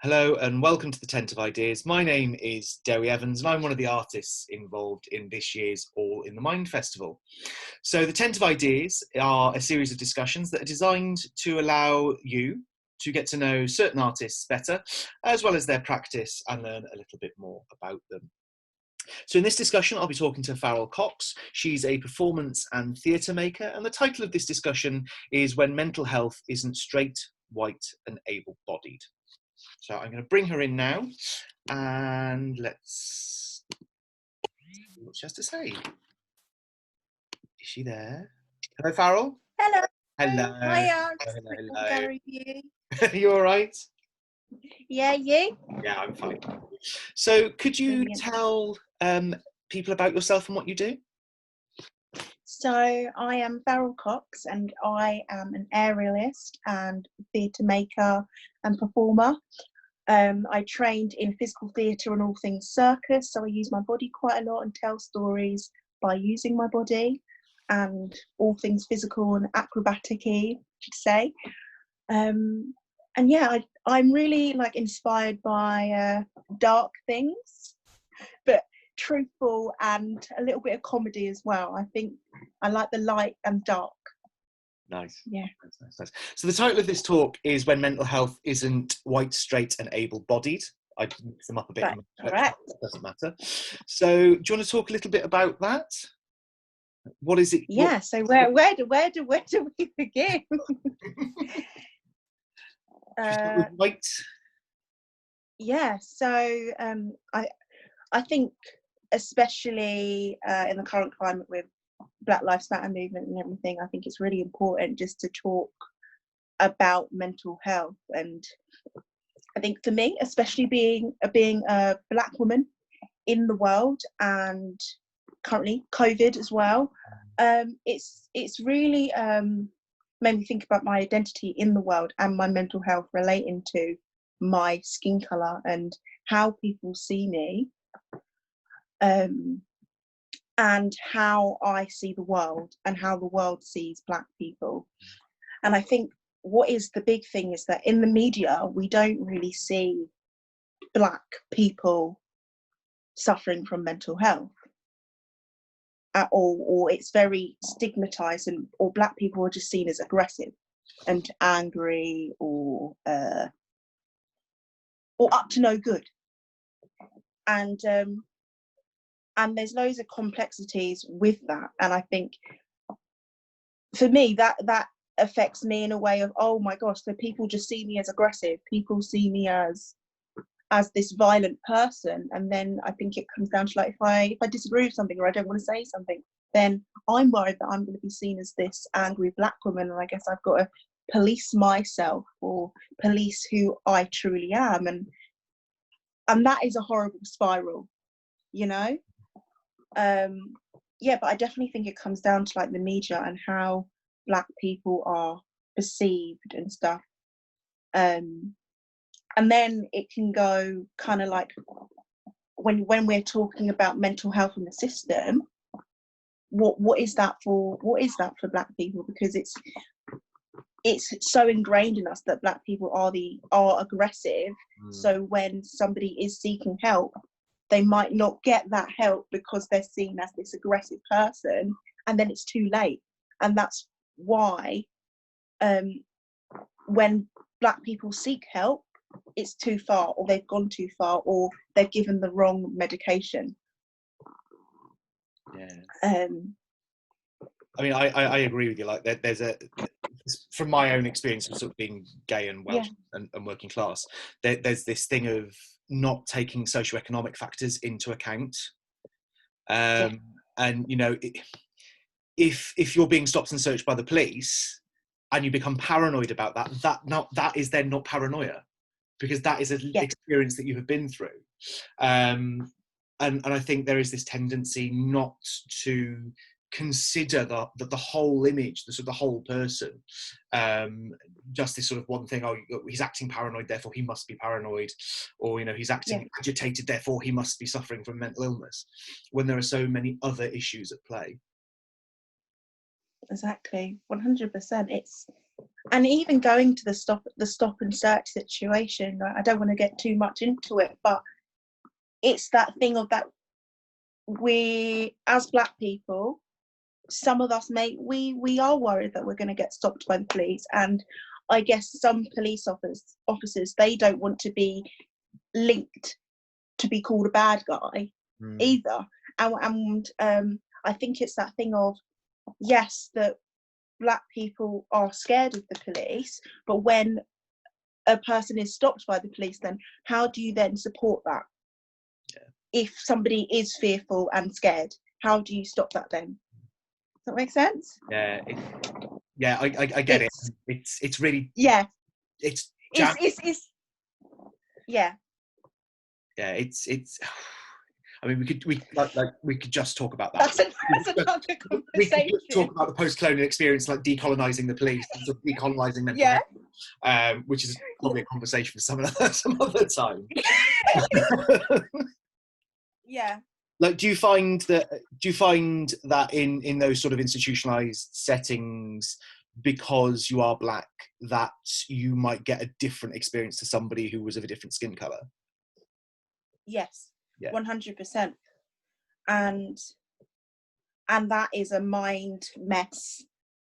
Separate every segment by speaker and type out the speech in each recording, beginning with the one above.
Speaker 1: Hello and welcome to the Tent of Ideas. My name is Dewi Evans and I'm one of the artists involved in this year's All in the Mind Festival. So the Tent of Ideas are a series of discussions that are designed to allow you to get to know certain artists better, as well as their practice, and learn a little bit more about them. So in this discussion, I'll be talking to Farrell Cox. She's a performance and theatre maker, and the title of this discussion is When Mental Health Isn't Straight, White and Able-Bodied. So I'm going to bring her in now, and let's see what she has to say. Is she there? Hello, Farrell.
Speaker 2: Hello.
Speaker 1: Hello.
Speaker 2: Hiya.
Speaker 1: Hello.
Speaker 2: How are you?
Speaker 1: You all right?
Speaker 2: Yeah, you?
Speaker 1: Yeah, I'm fine. So could you
Speaker 2: Brilliant.
Speaker 1: tell people about yourself and what you do?
Speaker 2: So I am Farrell Cox and I am an aerialist and theatre maker and performer. I trained in physical theatre and all things circus, so I use my body quite a lot and tell stories by using my body and all things physical and acrobatic-y, I should say. And yeah, I'm really inspired by dark things, but truthful and a little bit of comedy as well. I think I like the light and dark.
Speaker 1: Nice.
Speaker 2: Yeah.
Speaker 1: Nice. So the title of this talk is When Mental Health Isn't White, Straight and Able-Bodied. I mix them up a bit.
Speaker 2: Correct.
Speaker 1: It doesn't matter. So do you want to talk a little bit about that? What is it?
Speaker 2: Yeah. So where do we begin?
Speaker 1: With white.
Speaker 2: Yeah. So I think especially in the current climate with Black Lives Matter movement and everything, I think it's really important just to talk about mental health. And I think for me, especially being a Black woman in the world and currently COVID as well, it's really made me think about my identity in the world and my mental health relating to my skin colour and how people see me. And how I see the world and how the world sees Black people. And I think what is the big thing is that in the media, we don't really see Black people suffering from mental health at all, or it's very stigmatized, or Black people are just seen as aggressive and angry or up to no good. And there's loads of complexities with that. And I think for me, that affects me in a way of, oh my gosh, so people just see me as aggressive. People see me as this violent person. And then I think it comes down to if I disagree with something or I don't want to say something, then I'm worried that I'm going to be seen as this angry Black woman. And I guess I've got to police myself or police who I truly am. And that is a horrible spiral, you know? Yeah, but I definitely think it comes down to the media and how Black people are perceived and stuff. And then it can go kind of when we're talking about mental health in the system, what is that for Black people? Because it's so ingrained in us that Black people are aggressive. So when somebody is seeking help, they might not get that help because they're seen as this aggressive person, and then it's too late. And that's why when Black people seek help, it's too far, or they've gone too far, or they're given the wrong medication.
Speaker 1: Yeah. I mean, I agree with you. There's from my own experience of sort of being gay and Welsh and working class, there's this thing of not taking socioeconomic factors into account. And if you're being stopped and searched by the police and you become paranoid about that is then not paranoia, because that is an experience that you have been through. And I think there is this tendency not to consider the whole image, the sort of the whole person, just this sort of one thing. Oh, he's acting paranoid, therefore he must be paranoid, or he's acting agitated, therefore he must be suffering from mental illness, when there are so many other issues at play.
Speaker 2: Exactly, 100%. And even going to the stop and search situation, I don't want to get too much into it, but it's that thing of that we, as Black people, some of us we are worried that we're going to get stopped by the police, and I guess some police officers, they don't want to be linked to be called a bad guy either. And I think it's that thing of, yes, that Black people are scared of the police, but when a person is stopped by the police, then how do you then support that? If somebody is fearful and scared, how do you stop that then? Does that make sense?
Speaker 1: I get it. It's really,
Speaker 2: yeah,
Speaker 1: it's
Speaker 2: yeah,
Speaker 1: it's I mean, we could just talk about that.
Speaker 2: That's another conversation.
Speaker 1: We could just talk about the post-colonial experience, like decolonising the police, and sort of decolonising mental health, which is probably a conversation for some other time.
Speaker 2: Yeah.
Speaker 1: Like, do you find that in those sort of institutionalized settings, because you are Black, that you might get a different experience to somebody who was of a different skin color?
Speaker 2: Yes, 100%. And that is a mind mess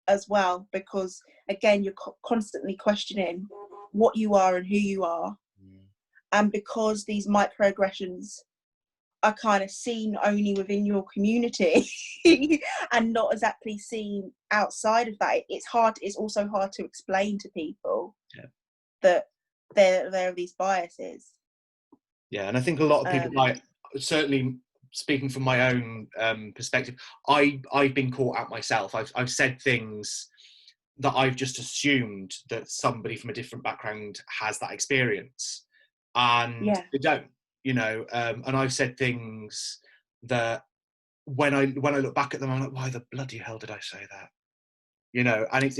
Speaker 2: as well, because again, you're constantly questioning what you are and who you are. And because these microaggressions are kind of seen only within your community and not exactly seen outside of that, it's also hard to explain to people that there are these biases.
Speaker 1: Yeah, and I think a lot of people, like, certainly speaking from my own perspective, I've been caught out myself. I've said things that I've just assumed that somebody from a different background has that experience, and they don't, you know. And I've said things that when I look back at them, I'm like, why the bloody hell did I say that? You know, and it's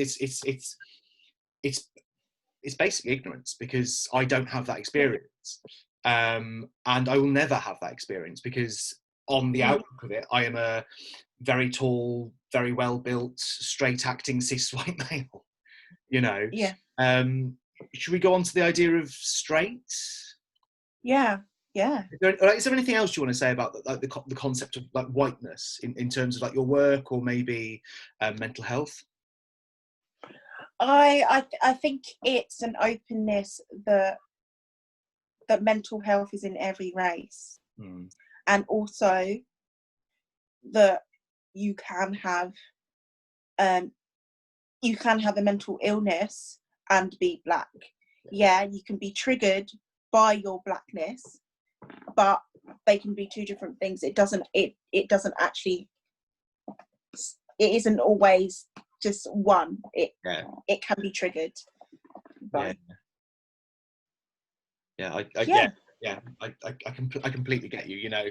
Speaker 1: basically ignorance, because I don't have that experience. And I will never have that experience, because on the outlook of it, I am a very tall, very well-built, straight-acting cis white male, you know. Should we go on to the idea of straight?
Speaker 2: Is
Speaker 1: there anything else you want to say about the concept of like whiteness in terms of like your work, or maybe mental health?
Speaker 2: I think it's an openness that mental health is in every race, and also that you can have a mental illness and be Black. Yeah, you can be triggered by your Blackness, but they can be two different things. It doesn't actually, it isn't always just one. It can be triggered by.
Speaker 1: I completely get you. You know,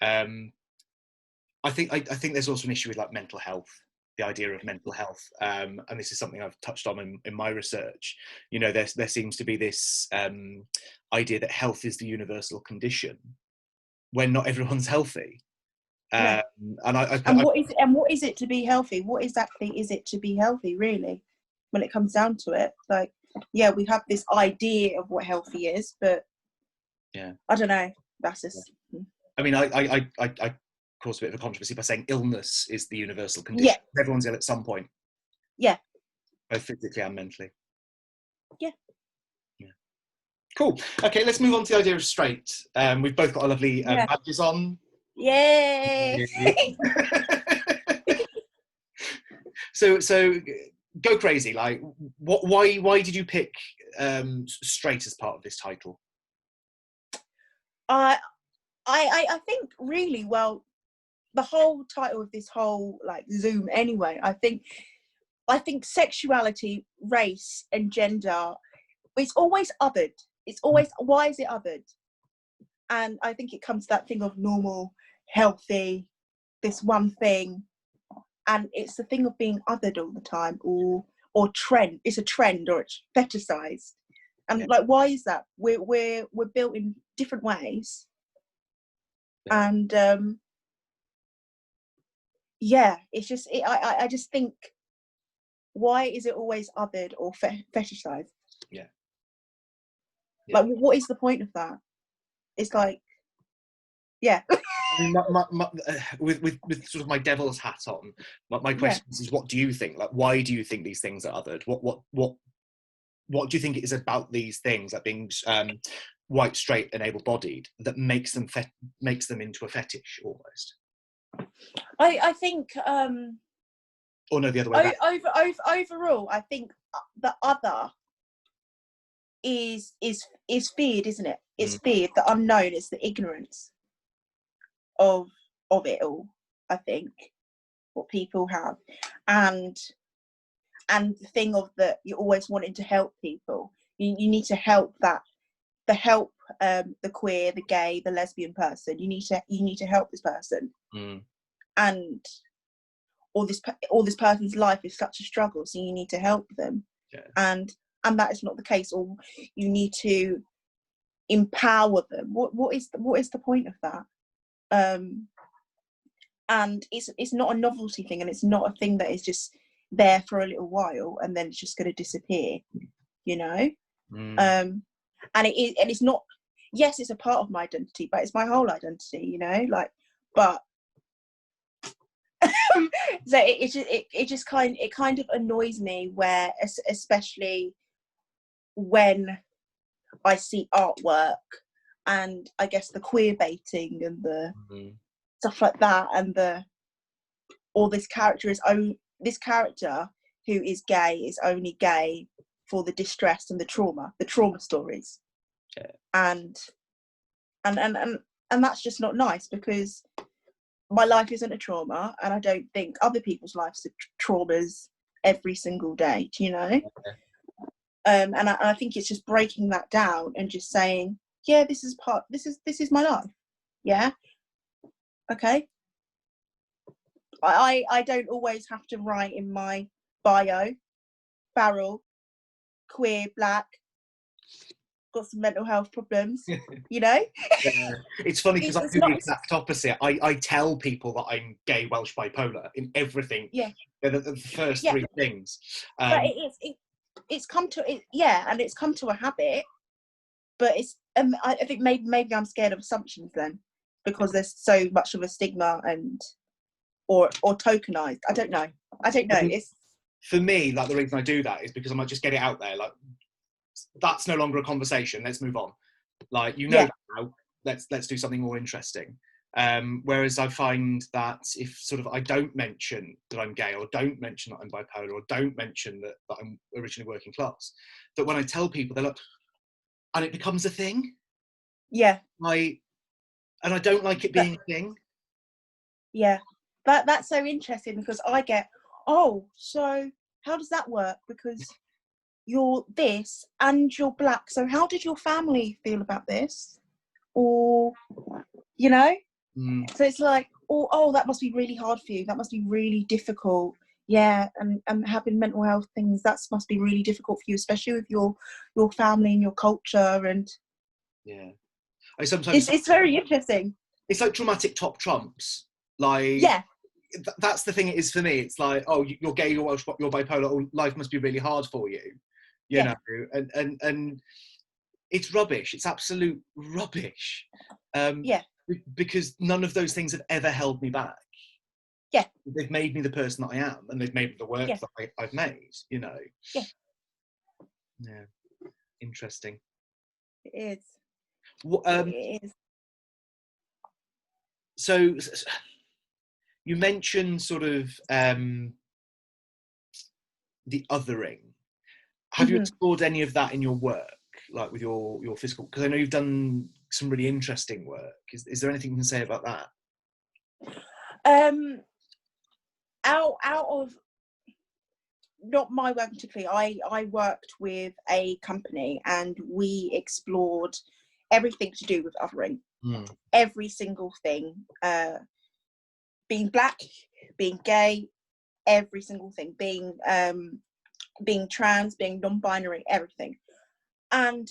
Speaker 1: I think there's also an issue with like mental health, the idea of mental health, and this is something I've touched on in my research. You know, there seems to be this idea that health is the universal condition when not everyone's healthy. And
Speaker 2: what is it to be healthy? What exactly is it to be healthy, really, when it comes down to it? Like, yeah, we have this idea of what healthy is, but I don't know. That's just.
Speaker 1: I mean, I caused a bit of a controversy by saying illness is the universal condition. Everyone's ill at some point. Both physically and mentally. Cool. Okay, let's move on to the idea of straight. We've both got our lovely badges on.
Speaker 2: Yay!
Speaker 1: So go crazy. Like, why did you pick straight as part of this title?
Speaker 2: I think really, well, the whole title of this whole like Zoom anyway, I think sexuality, race and gender, it's always othered. It's always, why is it othered? And I think it comes to that thing of normal, healthy, this one thing, and it's the thing of being othered all the time, or trend. It's a trend, or it's fetishized. And like, why is that? We're built in different ways, and it's just I just think why is it always othered or fetishized?
Speaker 1: Yeah.
Speaker 2: Like, what is the point of that? It's like, yeah.
Speaker 1: I mean, with sort of my devil's hat on, my question is, what do you think? Like, why do you think these things are othered? What do you think it is about these things, like being white, straight, and able-bodied, that makes them into a fetish almost?
Speaker 2: I think,
Speaker 1: or no, the other way around.
Speaker 2: Overall, I think the other is feared, isn't it? It's feared, the unknown, it's the ignorance of it all, I think, what people have. And the thing of that you're always wanting to help people. You need to help the queer, the gay, the lesbian person. You need to help this person. And or this person's life is such a struggle, so you need to help them. And that is not the case, or you need to empower them. What is the point of that? And it's not a novelty thing, and it's not a thing that is just there for a little while and then it's just going to disappear, you know. And it's not, yes, it's a part of my identity, but it's my whole identity, you know, like, but so it just kind of annoys me, where especially when I see artwork and I guess the queer baiting and the stuff like that, and this character who is gay is only gay for the distress and the trauma stories. And that's just not nice, because my life isn't a trauma, and I don't think other people's lives are traumas every single day, do you know? And I think it's just breaking that down and just saying, yeah, this is my life. Yeah. Okay. I don't always have to write in my bio, Farrell, queer, black, got some mental health problems, you know?
Speaker 1: It's funny because I do the exact opposite. I tell people that I'm gay, Welsh, bipolar in everything.
Speaker 2: Yeah.
Speaker 1: They're the first three things.
Speaker 2: But it's come to it, yeah, and it's come to a habit. But it's I think maybe I'm scared of assumptions then, because there's so much of a stigma and or tokenized. I don't know. It's,
Speaker 1: for me, like, the reason I do that is because I might just get it out there. Like, that's no longer a conversation. Let's move on. Like, you know, now, let's do something more interesting. Whereas I find that if sort of I don't mention that I'm gay, or don't mention that I'm bipolar, or don't mention that I'm originally working class, that when I tell people, they're like, and it becomes a thing.
Speaker 2: Yeah.
Speaker 1: And I don't like it being a thing.
Speaker 2: Yeah. That's so interesting, because I get, oh, so how does that work? Because you're this and you're black, so how did your family feel about this? Or, you know? So it's like, oh, that must be really hard for you. That must be really difficult. Yeah, and having mental health things, that must be really difficult for you, especially with your family and your culture. And
Speaker 1: yeah, I sometimes
Speaker 2: it's very interesting.
Speaker 1: It's like traumatic top trumps. Like,
Speaker 2: yeah,
Speaker 1: that's the thing it is for me. It's like, oh, you're gay, you're Welsh, you're bipolar. Oh, life must be really hard for you, you know. And it's rubbish. It's absolute rubbish. Because none of those things have ever held me back.
Speaker 2: Yeah,
Speaker 1: they've made me the person that I am, and they've made the work that I've made. You know.
Speaker 2: Yeah.
Speaker 1: Yeah. Interesting.
Speaker 2: It is.
Speaker 1: It is. So you mentioned sort of the othering. Have you explored any of that in your work, like with your physical? Because I know you've done some really interesting work. Is there anything you can say about that?
Speaker 2: Out of not my work particularly, I worked with a company and we explored everything to do with othering. Every single thing, being black, being gay, every single thing, being trans, being non-binary, everything. And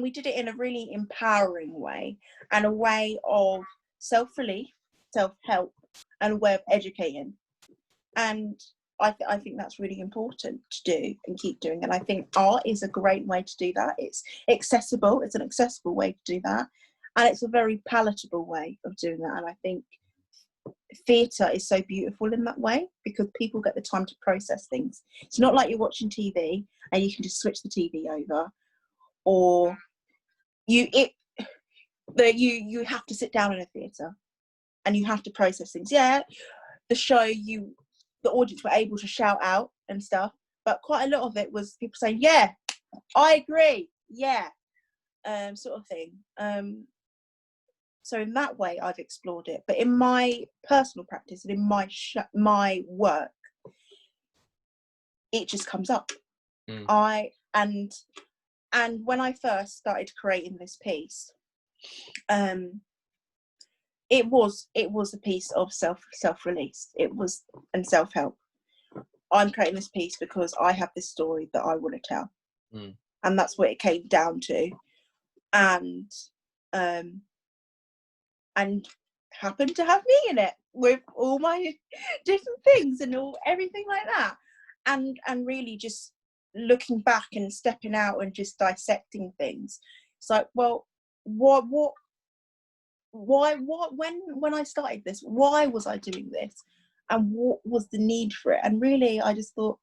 Speaker 2: we did it in a really empowering way, and a way of self-relief, self-help, and a way of educating. And I think that's really important to do and keep doing. And I think art is a great way to do that. It's accessible. It's an accessible way to do that. And it's a very palatable way of doing that. And I think theatre is so beautiful in that way, because people get the time to process things. It's not like you're watching TV and you can just switch the TV over, or you have to sit down in a theatre and you have to process things. Yeah, the audience were able to shout out and stuff, but quite a lot of it was people saying, yeah, I agree, yeah, sort of thing. So in that way I've explored it, but in my personal practice and in my work, it just comes up. And when I first started creating this piece, it was a piece of self-release. It was, and self-help. I'm creating this piece because I have this story that I want to tell, and that's what it came down to, and happened to have me in it with all my different things and everything like that, and really just looking back and stepping out and just dissecting things. It's like, well, why, when I started this, why was I doing this, and what was the need for it? And really, I just thought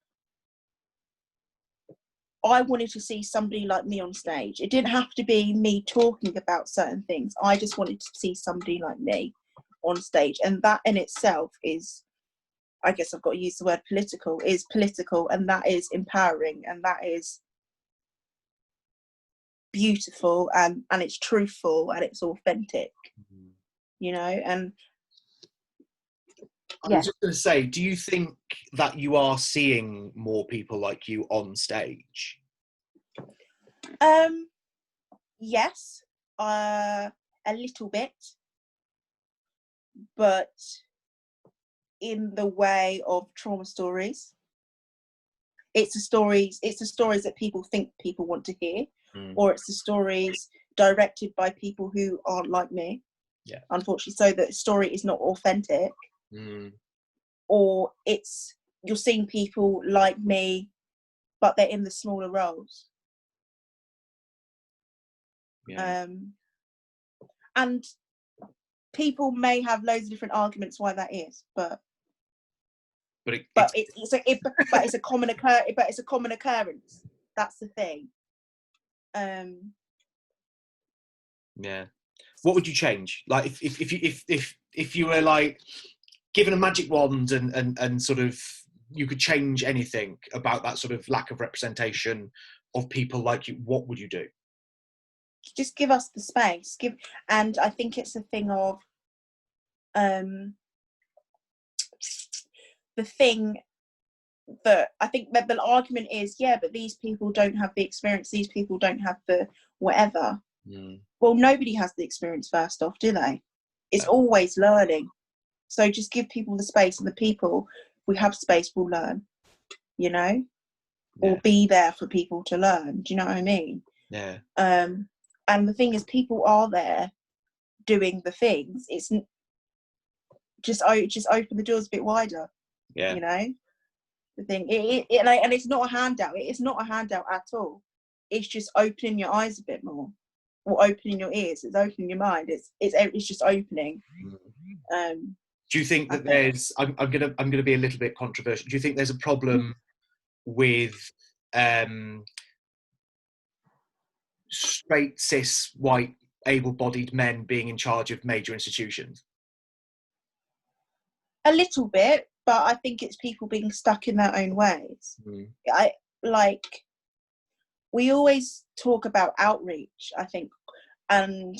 Speaker 2: I wanted to see somebody like me on stage. It didn't have to be me talking about certain things. I just wanted to see somebody like me on stage, and that in itself is, I guess I've got to use the word political, and that is empowering, and that is beautiful, and it's truthful, and it's authentic, you know. And
Speaker 1: I was just going to say, do you think that you are seeing more people like you on stage?
Speaker 2: Yes, a little bit, but in the way of trauma stories. It's the stories that people think people want to hear, or it's the stories directed by people who aren't like me.
Speaker 1: Yeah.
Speaker 2: Unfortunately, so the story is not authentic. Or you're seeing people like me, but they're in the smaller roles.
Speaker 1: Yeah.
Speaker 2: And people may have loads of different arguments why that is, but it's a common occurrence. That's the thing.
Speaker 1: Yeah. What would you change? Like, if you were like given a magic wand and sort of you could change anything about that sort of lack of representation of people like you, what would you do?
Speaker 2: Just give us the space. And I think it's a thing of the thing that I think that the argument is, yeah, but these people don't have the experience, these people don't have the whatever. Well, nobody has the experience first off, do they? It's always learning. So just give people the space, and the people we have space will learn, you know, or be there for people to learn. Do you know what I mean?
Speaker 1: Yeah.
Speaker 2: And the thing is, people are there doing the things. It's just open the doors a bit wider.
Speaker 1: Yeah.
Speaker 2: You know, the thing, and it's not a handout. It's not a handout at all. It's just opening your eyes a bit more, or opening your ears. It's opening your mind. It's just opening.
Speaker 1: Do you think that there's? I'm gonna be a little bit controversial. Do you think there's a problem with straight, cis, white, able-bodied men being in charge of major institutions?
Speaker 2: A little bit, but I think it's people being stuck in their own ways. We always talk about outreach, I think, and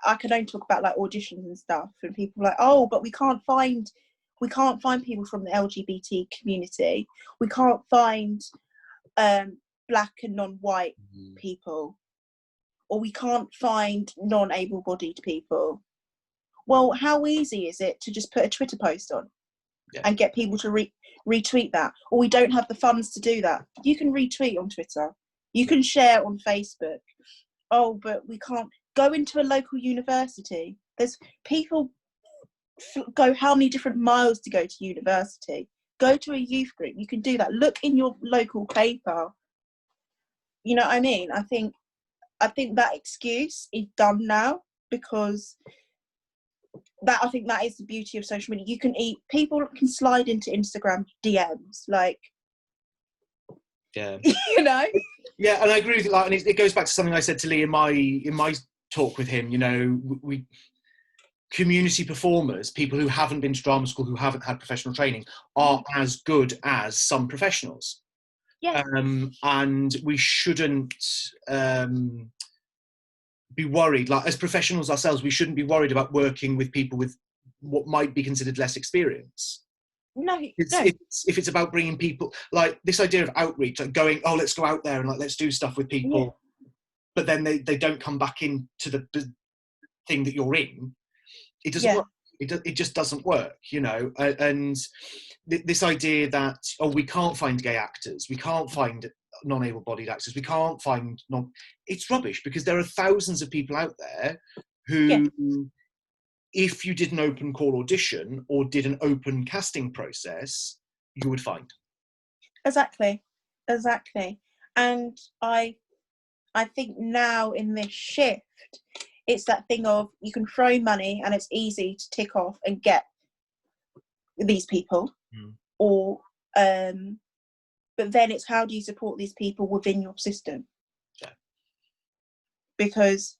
Speaker 2: I can only talk about like auditions and stuff, and people are like, oh, but we can't find people from the LGBT community. We can't find black and non-white people, or we can't find non-able-bodied people. Well, how easy is it to just put a Twitter post on and get people to retweet that? Or we don't have the funds to do that. You can retweet on Twitter. You can share on Facebook. Oh, but we can't go into a local university. There's people go how many different miles to go to university. Go to a youth group. You can do that. Look in your local paper. You know what I mean? I think that excuse is done now, because I think that is the beauty of social media. People can slide into Instagram DMs, like,
Speaker 1: yeah,
Speaker 2: you know.
Speaker 1: yeah, and I agree with you. Like, and it goes back to something I said to Lee in my talk with him. You know, we community performers, people who haven't been to drama school, who haven't had professional training, are as good as some professionals.
Speaker 2: Yeah.
Speaker 1: And we shouldn't be worried. Like, as professionals ourselves, we shouldn't be worried about working with people with what might be considered less experience.
Speaker 2: No.
Speaker 1: If it's about bringing people, like this idea of outreach, like going, oh, let's go out there and like let's do stuff with people, but then they don't come back into the thing that you're in. It doesn't work. It just doesn't work, you know. And this idea that, oh, we can't find gay actors, we can't find non-able-bodied actors, we can't find it's rubbish, because there are thousands of people out there who, if you did an open call audition or did an open casting process, you would find.
Speaker 2: Exactly. And I think now in this shift, it's that thing of, you can throw money and it's easy to tick off and get these people, or but then it's, how do you support these people within your system? Because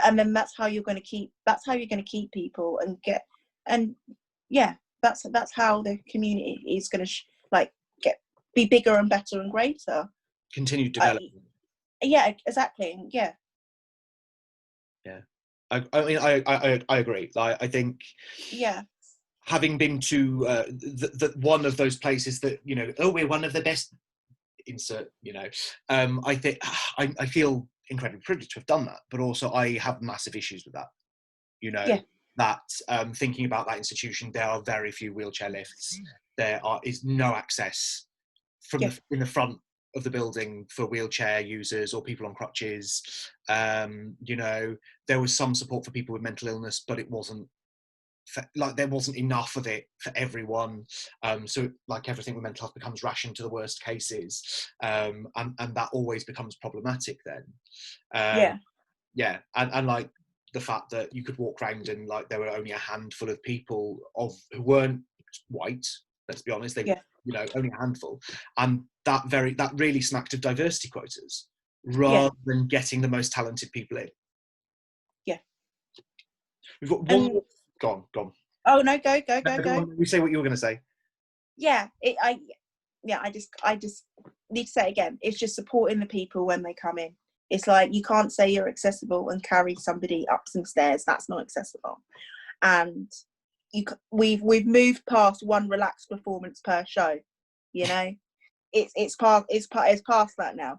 Speaker 2: and then that's how you're going to keep people and get, and that's how the community is going to be bigger and better and greater.
Speaker 1: Continued development.
Speaker 2: Exactly.
Speaker 1: I mean, I agree. I think. Having been to the one of those places that, you know, oh, we're one of the best, insert, you know, I think I feel incredibly privileged to have done that, but also I have massive issues with that. You know, that thinking about that institution, there are very few wheelchair lifts. There is no access from in the front of the building for wheelchair users or people on crutches. You know, there was some support for people with mental illness, but it wasn't there wasn't enough of it for everyone. So like everything with mental health becomes rationed to the worst cases, and that always becomes problematic then. And like the fact that you could walk around and like there were only a handful of people who weren't white, let's be honest, they you know, only a handful, and that really smacked of diversity quotas rather than getting the most talented people in. We've got one more. Go on. Oh no,
Speaker 2: go.
Speaker 1: You say what you were going to say.
Speaker 2: I just need to say it again. It's just supporting the people when they come in. It's like, you can't say you're accessible and carry somebody up some stairs. That's not accessible. And we've moved past one relaxed performance per show. You know, it's past that now.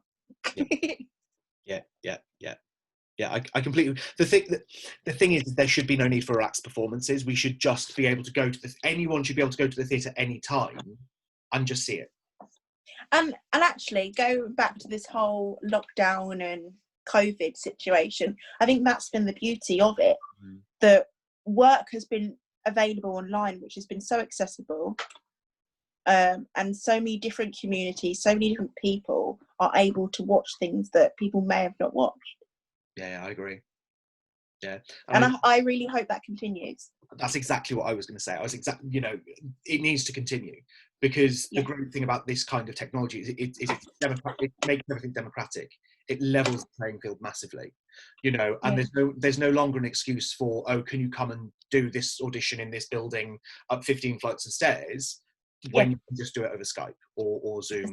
Speaker 1: Yeah, I completely. The thing is, there should be no need for relaxed performances. We should just be able to go to anyone should be able to go to the theatre any time and just see it.
Speaker 2: And actually, go back to this whole lockdown and COVID situation. I think that's been the beauty of it. That work has been available online, which has been so accessible, and so many different communities, so many different people are able to watch things that people may have not watched.
Speaker 1: Yeah, I agree. Yeah,
Speaker 2: and I really hope that continues.
Speaker 1: That's exactly what I was going to say. You know, it needs to continue, because the great thing about this kind of technology is it makes everything democratic. It levels the playing field massively, you know. And there's no longer an excuse for, oh, can you come and do this audition in this building up 15 flights of stairs, when you can just do it over Skype or Zoom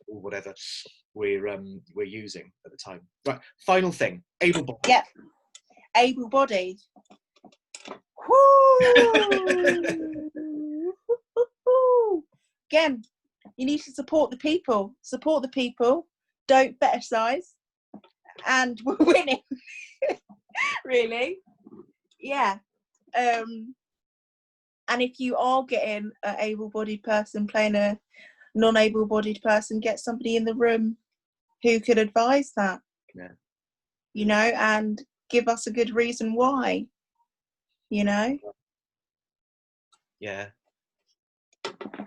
Speaker 1: or whatever we're using at the time. Right, final thing, able-bodied.
Speaker 2: Yeah, able-bodied. Again, you need to support the people. Don't fetishize, and we're winning. Really, and if you are getting an able-bodied person playing a non-able-bodied person, get somebody in the room who could advise that. You know, and give us a good reason why. You know.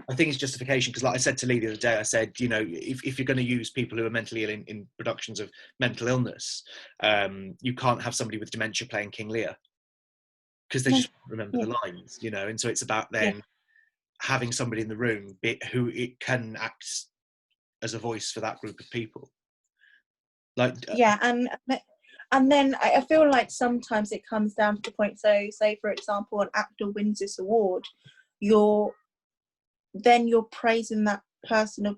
Speaker 1: I think it's justification, because like I said to Lee the other day, I said, you know, if you're going to use people who are mentally ill in productions of mental illness, you can't have somebody with dementia playing King Lear, because they
Speaker 2: No.
Speaker 1: just remember the lines, you know. And so it's about then having somebody in the room who it can act as a voice for that group of people. Like
Speaker 2: and then I feel like sometimes it comes down to the point. So, say for example, an actor wins this award, you're praising that person of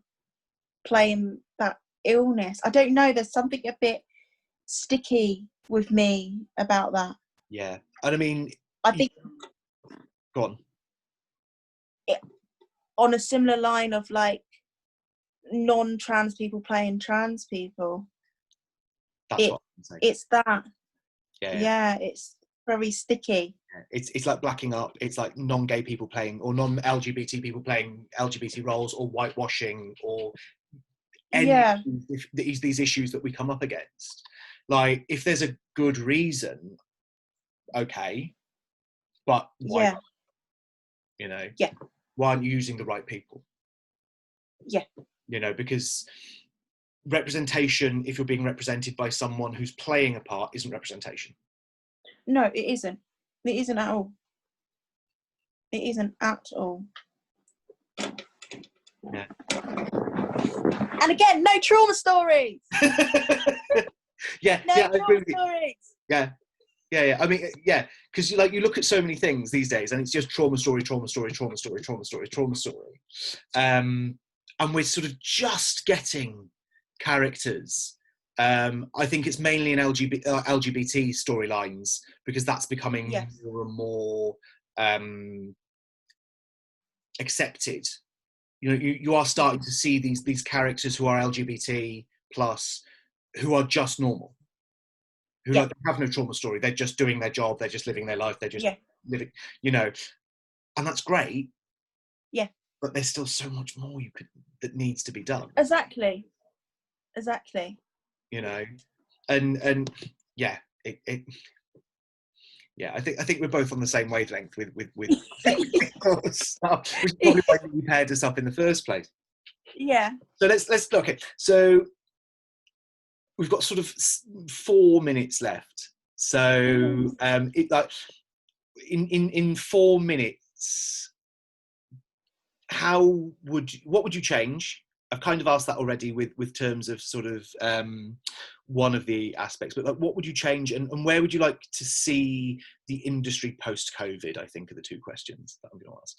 Speaker 2: playing that illness. I don't know. There's something a bit sticky with me about that.
Speaker 1: Yeah, and I mean,
Speaker 2: I think.
Speaker 1: Go on.
Speaker 2: On a similar line of like non-trans people playing trans people.
Speaker 1: That's what I'm saying.
Speaker 2: It's that.
Speaker 1: Yeah,
Speaker 2: it's very sticky.
Speaker 1: It's like blacking up. It's like non-gay people playing, or non-LGBT people playing LGBT roles, or whitewashing, or any of these issues that we come up against. Like, if there's a good reason, okay, but why not? You know, why aren't you using the right people? You know, because representation, if you're being represented by someone who's playing a part, isn't representation.
Speaker 2: No, it isn't. It isn't at all. It isn't at all.
Speaker 1: Yeah.
Speaker 2: And again, no trauma stories.
Speaker 1: No
Speaker 2: trauma stories.
Speaker 1: Yeah. I mean, because you look at so many things these days, and it's just trauma story, and we're sort of just getting characters. I think it's mainly in LGBT storylines, because that's becoming more and more accepted. You know, you are starting to see these characters who are LGBT plus, who are just normal, who like, have no trauma story. They're just doing their job. They're just living their life. They're just living, you know, and that's great.
Speaker 2: Yeah.
Speaker 1: But there's still so much more that needs to be done.
Speaker 2: Exactly.
Speaker 1: You know, and I think we're both on the same wavelength with stuff, which is probably why we paired us up in the first place.
Speaker 2: Yeah.
Speaker 1: So let's look at. So we've got sort of 4 minutes left. So in 4 minutes, what would you change? I've kind of asked that already with terms of sort of one of the aspects, but like, what would you change, and where would you like to see the industry post-COVID? I think are the two questions that I'm going to ask.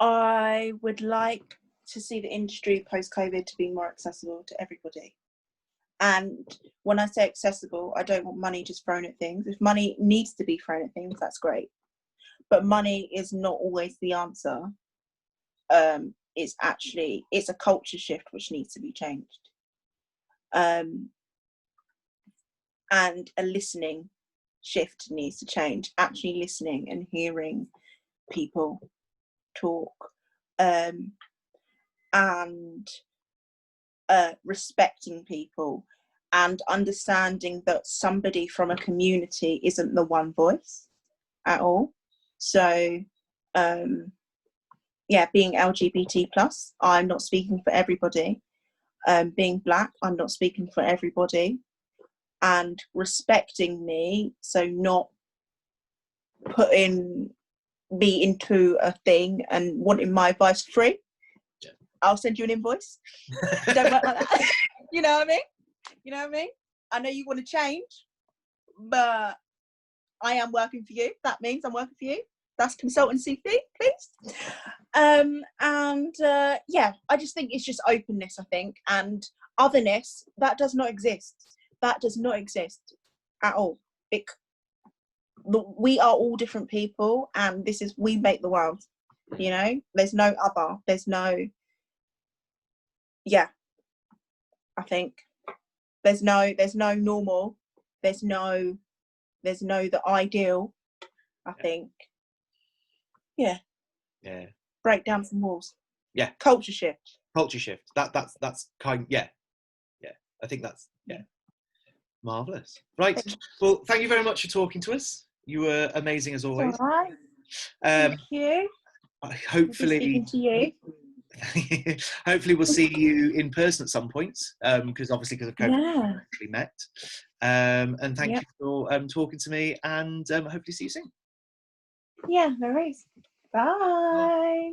Speaker 2: I would like to see the industry post-COVID to be more accessible to everybody. And when I say accessible, I don't want money just thrown at things. If money needs to be thrown at things, that's great. But money is not always the answer. It's a culture shift which needs to be changed. And a listening shift needs to change. Actually listening and hearing people talk. And respecting people, and understanding that somebody from a community isn't the one voice at all. So being LGBT plus, I'm not speaking for everybody. Being black, I'm not speaking for everybody. And respecting me, so not putting me into a thing and wanting my advice free. I'll send you an invoice. Don't work like that. You know what I mean? I know you want to change, but I am working for you. That means I'm working for you. That's consultancy fee, please. I just think it's just openness, I think, and otherness, that does not exist. That does not exist at all. We are all different people, and we make the world, you know? There's no other. There's no... I think there's no normal, there's no the ideal. I think break down some walls. Culture shift.
Speaker 1: That's kind. I think that's marvelous. Right, well, thank you very much for talking to us. You were amazing as always.
Speaker 2: All right. Thank you. We'll be speaking
Speaker 1: hopefully,
Speaker 2: to you.
Speaker 1: hopefully we'll see you in person at some point, because obviously because of COVID, we haven't actually met. And thank you for talking to me, and hopefully see you soon.
Speaker 2: Yeah, no worries. Bye.